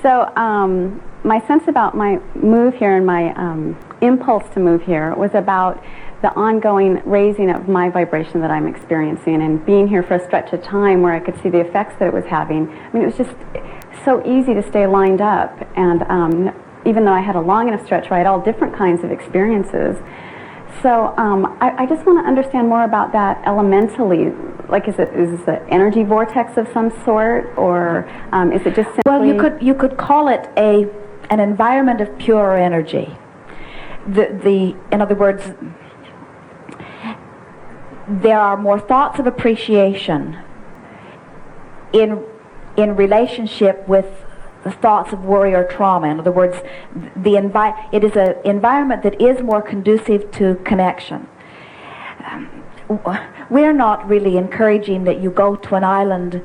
So my sense about my move here and my impulse to move here was about the ongoing raising of my vibration that I'm experiencing, and being here for a stretch of time where I could see the effects that it was having. I mean, it was just so easy to stay lined up, and even though I had a long enough stretch where I had all different kinds of experiences. So I just want to understand more about that elementally. Like, is this an energy vortex of some sort, or is it just simply... Well, you could call it an environment of pure energy. In other words, there are more thoughts of appreciation in relationship with the thoughts of worry or trauma. In other words, it is an environment that is more conducive to connection. We're not really encouraging that you go to an island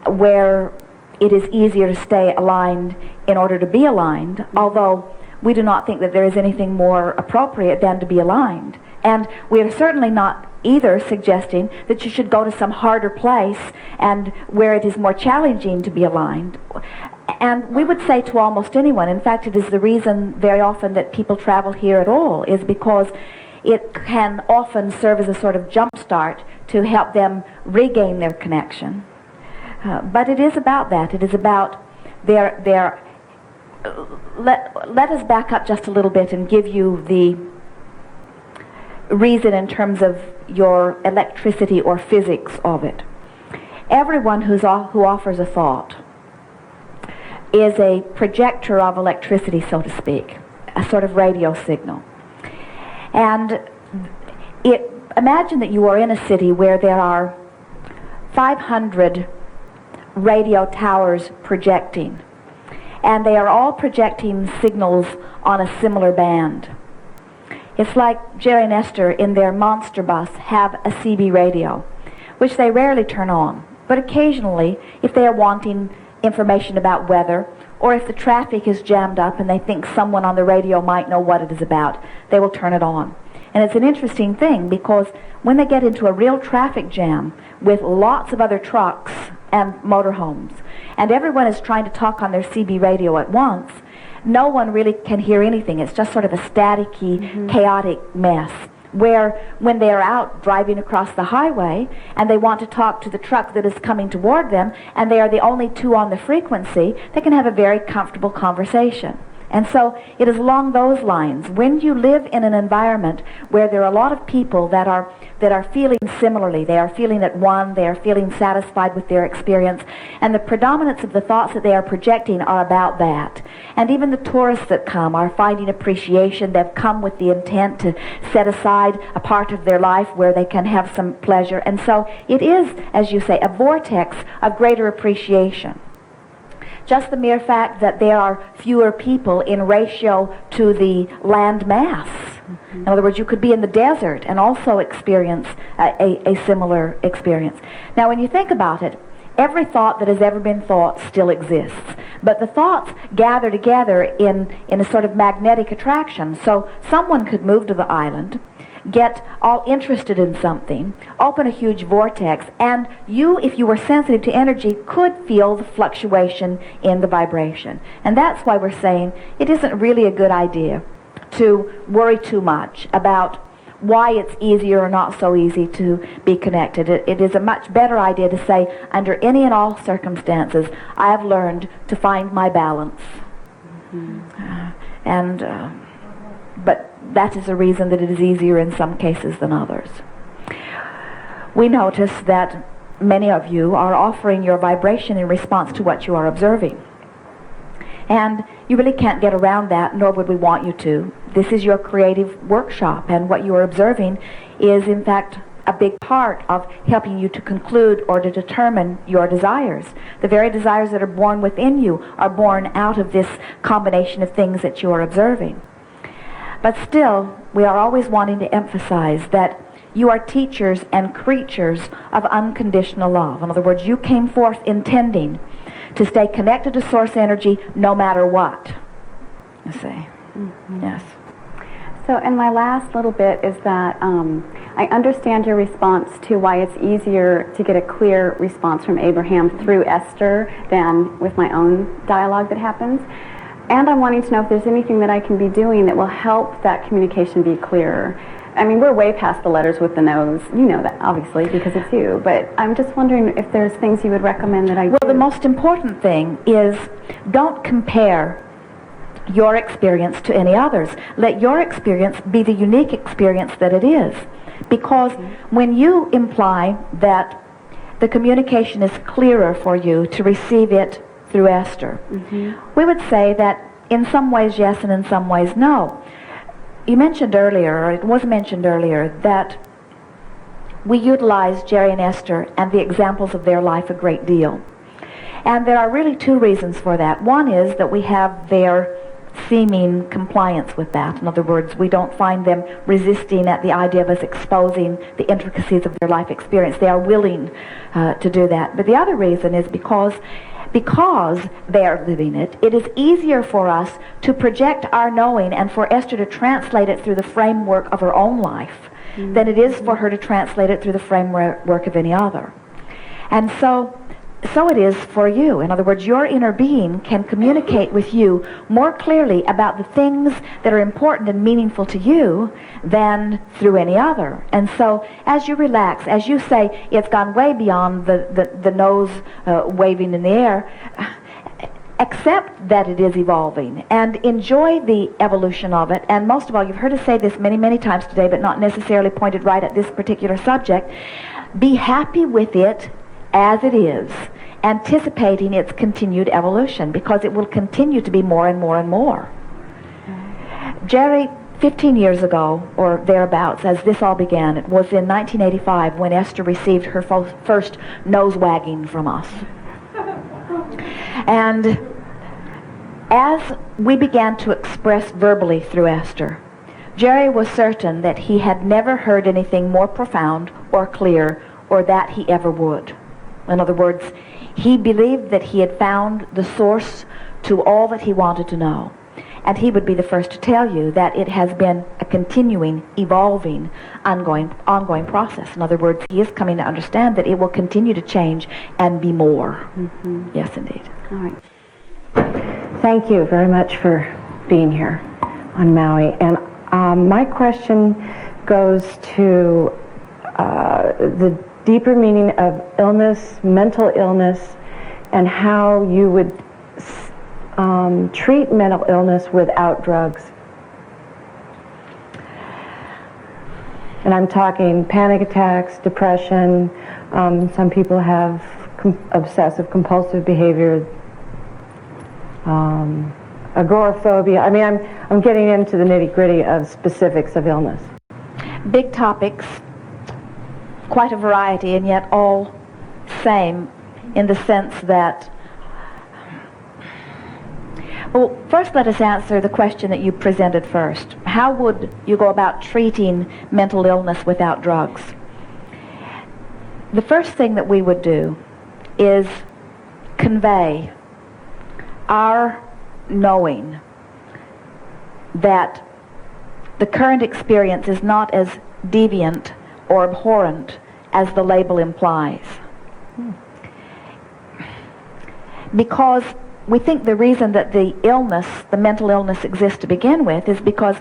where it is easier to stay aligned in order to be aligned, although we do not think that there is anything more appropriate than to be aligned. And we are certainly not either suggesting that you should go to some harder place and where it is more challenging to be aligned. And we would say to almost anyone, in fact, it is the reason very often that people travel here at all, is because it can often serve as a sort of jump start to help them regain their connection. But it is about that. It is about let us back up just a little bit and give you the reason in terms of your electricity or physics of it. Everyone who offers a thought is a projector of electricity, so to speak, a sort of radio signal. And imagine that you are in a city where there are 500 radio towers projecting, and they are all projecting signals on a similar band. It's like Jerry and Esther in their monster bus have a CB radio, which they rarely turn on, but occasionally, if they are wanting information about weather, or if the traffic is jammed up and they think someone on the radio might know what it is about, they will turn it on. And it's an interesting thing, because when they get into a real traffic jam with lots of other trucks and motorhomes, and everyone is trying to talk on their CB radio at once, no one really can hear anything. It's just sort of a staticky, chaotic mess, where when they are out driving across the highway and they want to talk to the truck that is coming toward them, and they are the only two on the frequency, they can have a very comfortable conversation. And so it is along those lines. When you live in an environment where there are a lot of people that are feeling similarly, they are feeling at one, they are feeling satisfied with their experience, and the predominance of the thoughts that they are projecting are about that. And even the tourists that come are finding appreciation. They've come with the intent to set aside a part of their life where they can have some pleasure. And so it is, as you say, a vortex of greater appreciation. Just the mere fact that there are fewer people in ratio to the land mass. In other words, you could be in the desert and also experience a similar experience. Now, when you think about it, every thought that has ever been thought still exists. But the thoughts gather together in a sort of magnetic attraction. So someone could move to the island, get all interested in something, open a huge vortex, and you, if you were sensitive to energy, could feel the fluctuation in the vibration. And that's why we're saying it isn't really a good idea to worry too much about why it's easier or not so easy to be connected. It is a much better idea to say, under any and all circumstances, I have learned to find my balance. But that is a reason that it is easier in some cases than others. We notice that many of you are offering your vibration in response to what you are observing. And you really can't get around that, nor would we want you to. This is your creative workshop, and what you are observing is, in fact, a big part of helping you to conclude or to determine your desires. The very desires that are born within you are born out of this combination of things that you are observing. But still, we are always wanting to emphasize that you are teachers and creatures of unconditional love. In other words, you came forth intending to stay connected to source energy no matter what. You see? Yes. So, and my last little bit is that I understand your response to why it's easier to get a clear response from Abraham through Esther than with my own dialogue that happens. And I'm wanting to know if there's anything that I can be doing that will help that communication be clearer. I mean, we're way past the letters with the nose. You know that, obviously, because it's you. But I'm just wondering if there's things you would recommend that I do. Well, the most important thing is don't compare your experience to any others. Let your experience be the unique experience that it is. Because when you imply that the communication is clearer for you to receive it through Esther, we would say that in some ways yes and in some ways no. You mentioned earlier, or it was mentioned earlier, that we utilize Jerry and Esther and the examples of their life a great deal. And there are really two reasons for that. One is that we have their seeming compliance with that. In other words, we don't find them resisting at the idea of us exposing the intricacies of their life experience. They are willing to do that. But the other reason is because they are living it, it is easier for us to project our knowing and for Esther to translate it through the framework of her own life than it is for her to translate it through the framework of any other. And so it is for you. In other words, your inner being can communicate with you more clearly about the things that are important and meaningful to you than through any other. And so as you relax, as you say, it's gone way beyond the nose waving in the air, accept that it is evolving and enjoy the evolution of it. And most of all, you've heard us say this many, many times today, but not necessarily pointed right at this particular subject. Be happy with it as it is, anticipating its continued evolution, because it will continue to be more and more and more. Jerry, 15 years ago, or thereabouts, as this all began, it was in 1985 when Esther received her first nose wagging from us. And as we began to express verbally through Esther, Jerry was certain that he had never heard anything more profound or clear, or that he ever would. In other words, he believed that he had found the source to all that he wanted to know. And he would be the first to tell you that it has been a continuing, evolving, ongoing process. In other words, he is coming to understand that it will continue to change and be more. Yes, indeed. All right. Thank you very much for being here on Maui. And my question goes to the deeper meaning of illness, mental illness, and how you would treat mental illness without drugs. And I'm talking panic attacks, depression. Some people have obsessive compulsive behavior, agoraphobia. I mean, I'm getting into the nitty-gritty of specifics of illness. Big topics, quite a variety, and yet all same in the sense that, well, first let us answer the question that you presented first. How would you go about treating mental illness without drugs? The first thing that we would do is convey our knowing that the current experience is not as deviant or abhorrent as the label implies. Because we think the reason that the illness, the mental illness, exists to begin with is because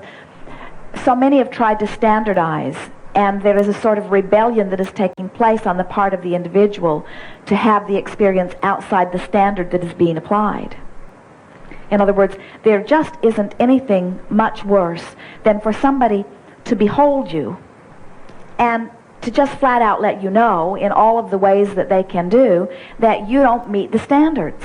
so many have tried to standardize, and there is a sort of rebellion that is taking place on the part of the individual to have the experience outside the standard that is being applied. In other words, there just isn't anything much worse than for somebody to behold you and to just flat out let you know in all of the ways that they can do that you don't meet the standards.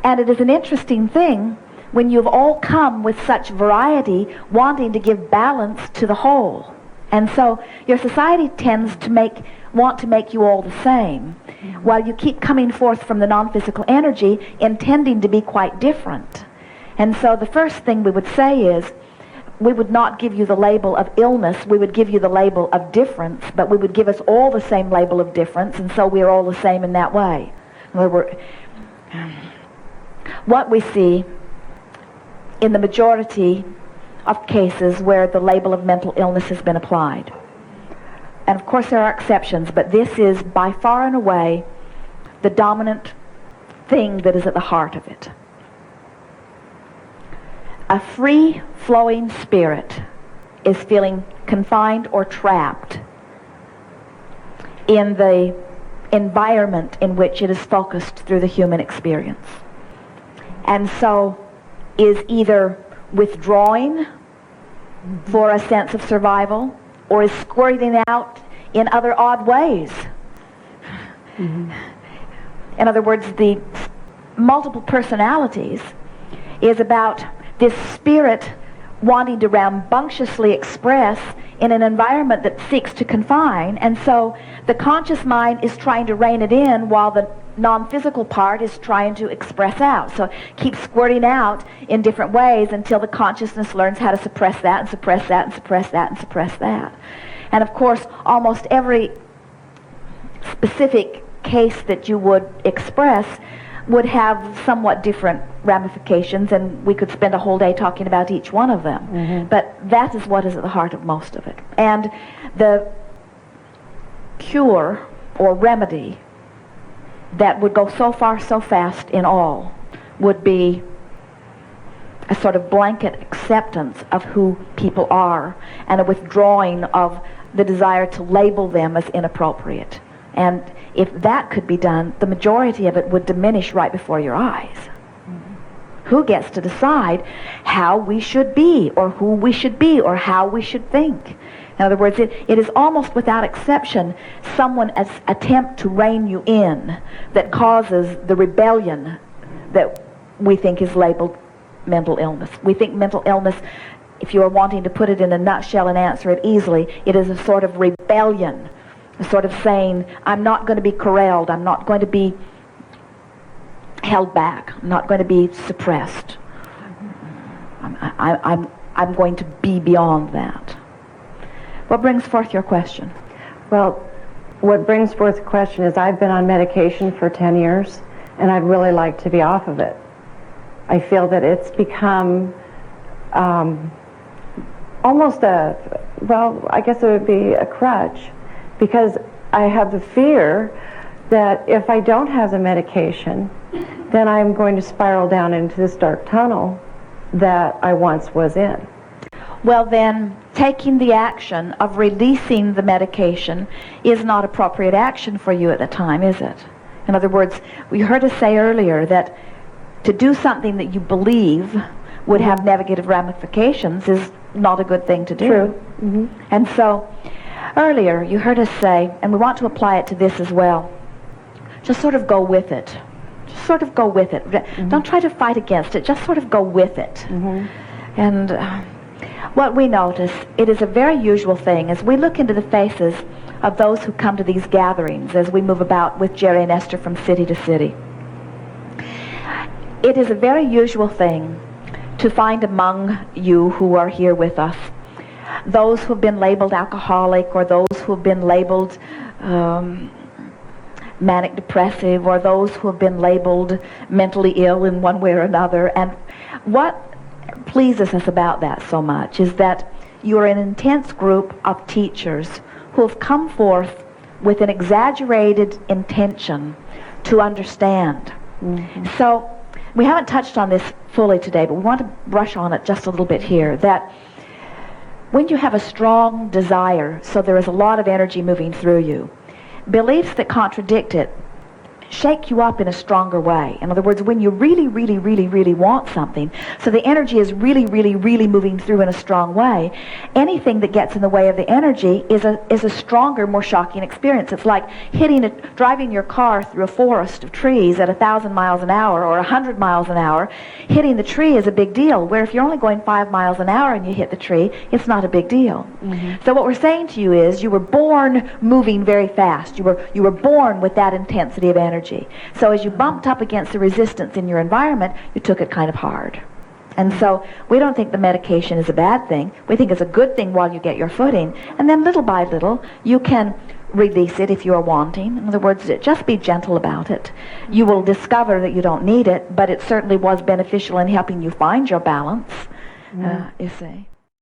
And it is an interesting thing when you've all come with such variety, wanting to give balance to the whole. And so your society tends to want to make you all the same, while you keep coming forth from the non-physical energy intending to be quite different. And so the first thing we would say is, we would not give you the label of illness, we would give you the label of difference, but we would give us all the same label of difference, and so we are all the same in that way. In other words, what we see in the majority of cases where the label of mental illness has been applied. And of course there are exceptions, but this is by far and away the dominant thing that is at the heart of it. A free-flowing spirit is feeling confined or trapped in the environment in which it is focused through the human experience. And so is either withdrawing for a sense of survival or is squirting out in other odd ways. Mm-hmm. In other words, the multiple personalities is about this spirit wanting to rambunctiously express in an environment that seeks to confine, and so the conscious mind is trying to rein it in while the non-physical part is trying to express out. So keep squirting out in different ways until the consciousness learns how to suppress that and suppress that and suppress that and suppress that. And of course, almost every specific case that you would express would have somewhat different ramifications, and we could spend a whole day talking about each one of them. Mm-hmm. But that is what is at the heart of most of it. And the cure or remedy that would go so far so fast in all would be a sort of blanket acceptance of who people are and a withdrawing of the desire to label them as inappropriate. And if that could be done, the majority of it would diminish right before your eyes. Mm-hmm. Who gets to decide how we should be, or who we should be, or how we should think? In other words, it is almost without exception someone's attempt to rein you in that causes the rebellion that we think is labeled mental illness. We think mental illness, if you are wanting to put it in a nutshell and answer it easily, it is a sort of rebellion, a sort of saying, I'm not going to be corralled, I'm not going to be held back, I'm not going to be suppressed. I'm going to be beyond that. What brings forth your question? Well, what brings forth the question is I've been on medication for 10 years, and I'd really like to be off of it. I feel that it's become almost I guess it would be a crutch, because I have the fear that if I don't have the medication, then I'm going to spiral down into this dark tunnel that I once was in. Well, then, taking the action of releasing the medication is not appropriate action for you at the time, is it? In other words, we heard us say earlier that to do something that you believe would have negative ramifications is not a good thing to do. True. Mm-hmm. And so, earlier, you heard us say, and we want to apply it to this as well, just sort of go with it. Just sort of go with it. Mm-hmm. Don't try to fight against it. Just sort of go with it. Mm-hmm. And what we notice, it is a very usual thing as we look into the faces of those who come to these gatherings as we move about with Jerry and Esther from city to city. It is a very usual thing to find among you who are here with us those who have been labeled alcoholic, or those who have been labeled manic depressive, or those who have been labeled mentally ill in one way or another. And what pleases us about that so much is that you're an intense group of teachers who have come forth with an exaggerated intention to understand. Mm-hmm. So we haven't touched on this fully today, but we want to brush on it just a little bit here, that when you have a strong desire, so there is a lot of energy moving through you, beliefs that contradict it shake you up in a stronger way. In other words, when you really, really, really, really want something, so the energy is really, really, really moving through in a strong way, anything that gets in the way of the energy is a stronger, more shocking experience. It's like driving your car through a forest of trees at 1,000 miles an hour or 100 miles an hour. Hitting the tree is a big deal, where if you're only going 5 miles an hour and you hit the tree, it's not a big deal. Mm-hmm. So what we're saying to you is you were born moving very fast. You were born with that intensity of energy. So as you bumped up against the resistance in your environment, you took it kind of hard. And so we don't think the medication is a bad thing. We think it's a good thing while you get your footing. And then little by little, you can release it if you are wanting. In other words, just be gentle about it. You will discover that you don't need it, but it certainly was beneficial in helping you find your balance, you see.